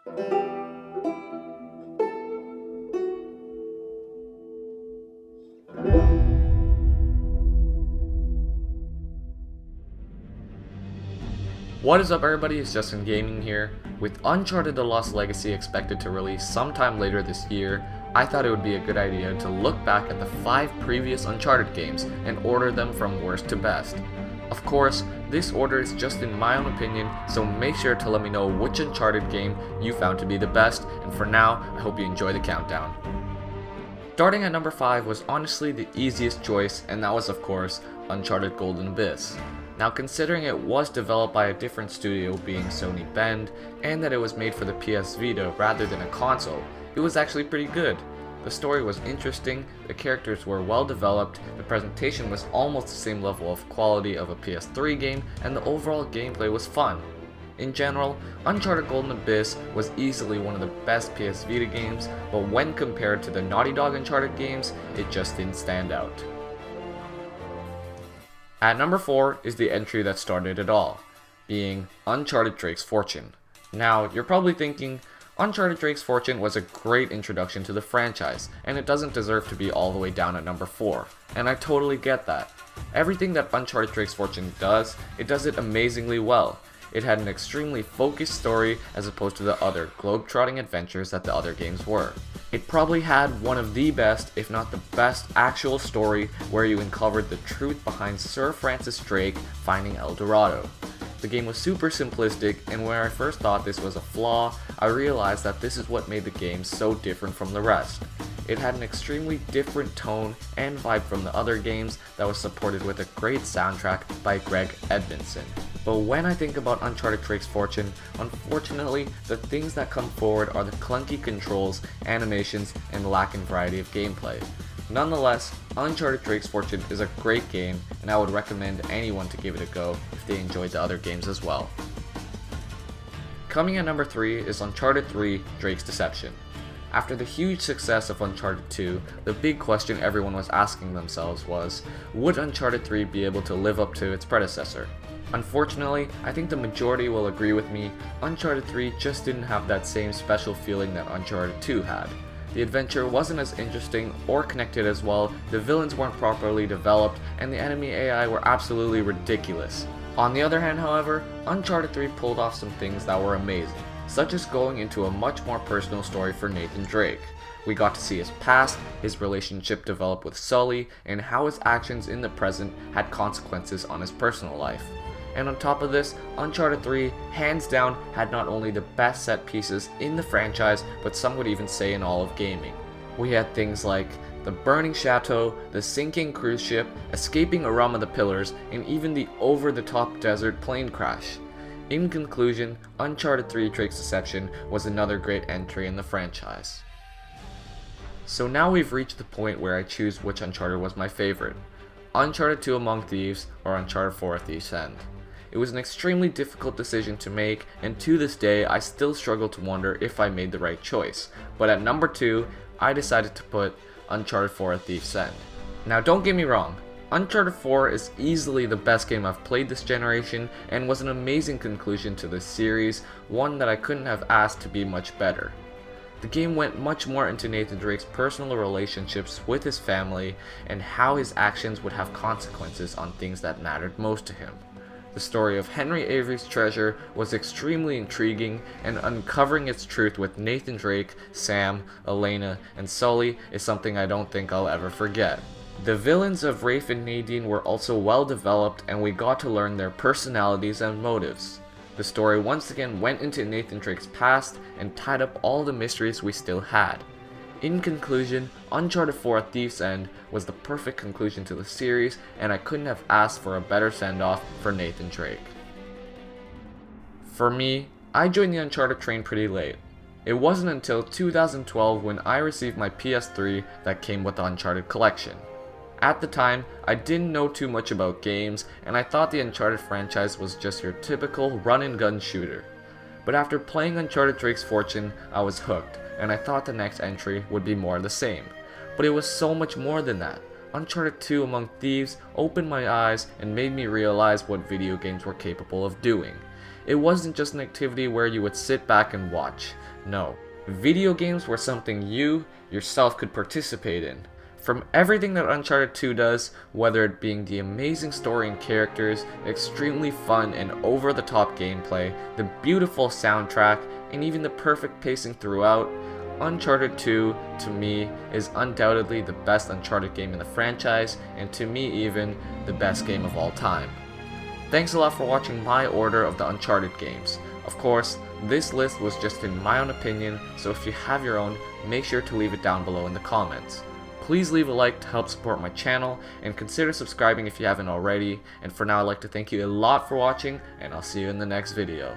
What is up everybody, it's Justin Gaming here. With Uncharted The Lost Legacy expected to release sometime later this year, I thought it would be a good idea to look back at the 5 previous Uncharted games and order them from worst to best. Of course, this order is just in my own opinion, so make sure to let me know which Uncharted game you found to be the best, and for now, I hope you enjoy the countdown. Starting at number 5 was honestly the easiest choice, and that was of course Uncharted Golden Abyss. Now considering it was developed by a different studio being Sony Bend, and that it was made for the PS Vita rather than a console, it was actually pretty good. The story was interesting, the characters were well developed, the presentation was almost the same level of quality of a PS3 game, and the overall gameplay was fun. In general, Uncharted Golden Abyss was easily one of the best PS Vita games, but when compared to the Naughty Dog Uncharted games, it just didn't stand out. At number 4 is the entry that started it all, being Uncharted Drake's Fortune. Now, you're probably thinking, Uncharted Drake's Fortune was a great introduction to the franchise, and it doesn't deserve to be all the way down at number 4, and I totally get that. Everything that Uncharted Drake's Fortune does, it does it amazingly well. It had an extremely focused story as opposed to the other globe-trotting adventures that the other games were. It probably had one of the best, if not the best, actual story where you uncovered the truth behind Sir Francis Drake finding El Dorado. The game was super simplistic, and when I first thought this was a flaw, I realized that this is what made the game so different from the rest. It had an extremely different tone and vibe from the other games that was supported with a great soundtrack by Greg Edmondson. But when I think about Uncharted Drake's Fortune, unfortunately, the things that come forward are the clunky controls, animations, and lack in variety of gameplay. Nonetheless, Uncharted Drake's Fortune is a great game, and I would recommend anyone to give it a go if they enjoyed the other games as well. Coming at number 3 is Uncharted 3 Drake's Deception. After the huge success of Uncharted 2, the big question everyone was asking themselves was, would Uncharted 3 be able to live up to its predecessor? Unfortunately, I think the majority will agree with me, Uncharted 3 just didn't have that same special feeling that Uncharted 2 had. The adventure wasn't as interesting or connected as well, the villains weren't properly developed, and the enemy AI were absolutely ridiculous. On the other hand, however, Uncharted 3 pulled off some things that were amazing, such as going into a much more personal story for Nathan Drake. We got to see his past, his relationship develop with Sully, and how his actions in the present had consequences on his personal life. And on top of this, Uncharted 3, hands down, had not only the best set pieces in the franchise, but some would even say in all of gaming. We had things like the burning chateau, the sinking cruise ship, escaping around the pillars, and even the over-the-top desert plane crash. In conclusion, Uncharted 3 Drake's Deception was another great entry in the franchise. So now we've reached the point where I choose which Uncharted was my favorite. Uncharted 2 Among Thieves or Uncharted 4 A Thief's End. It was an extremely difficult decision to make, and to this day I still struggle to wonder if I made the right choice, but at number 2, I decided to put Uncharted 4 A Thief's End. Now don't get me wrong, Uncharted 4 is easily the best game I've played this generation and was an amazing conclusion to this series, one that I couldn't have asked to be much better. The game went much more into Nathan Drake's personal relationships with his family and how his actions would have consequences on things that mattered most to him. The story of Henry Avery's treasure was extremely intriguing, and uncovering its truth with Nathan Drake, Sam, Elena, and Sully is something I don't think I'll ever forget. The villains of Rafe and Nadine were also well developed, and we got to learn their personalities and motives. The story once again went into Nathan Drake's past and tied up all the mysteries we still had. In conclusion, Uncharted 4 A Thief's End was the perfect conclusion to the series, and I couldn't have asked for a better send-off for Nathan Drake. For me, I joined the Uncharted train pretty late. It wasn't until 2012 when I received my PS3 that came with the Uncharted collection. At the time, I didn't know too much about games, and I thought the Uncharted franchise was just your typical run-and-gun shooter. But after playing Uncharted Drake's Fortune, I was hooked, and I thought the next entry would be more of the same. But it was so much more than that. Uncharted 2 Among Thieves opened my eyes and made me realize what video games were capable of doing. It wasn't just an activity where you would sit back and watch. No. Video games were something you, yourself, could participate in. From everything that Uncharted 2 does, whether it being the amazing story and characters, extremely fun and over-the-top gameplay, the beautiful soundtrack, and even the perfect pacing throughout, Uncharted 2, to me, is undoubtedly the best Uncharted game in the franchise, and to me even, the best game of all time. Thanks a lot for watching my order of the Uncharted games. Of course, this list was just in my own opinion, so if you have your own, make sure to leave it down below in the comments. Please leave a like to help support my channel, and consider subscribing if you haven't already, and for now I'd like to thank you a lot for watching, and I'll see you in the next video.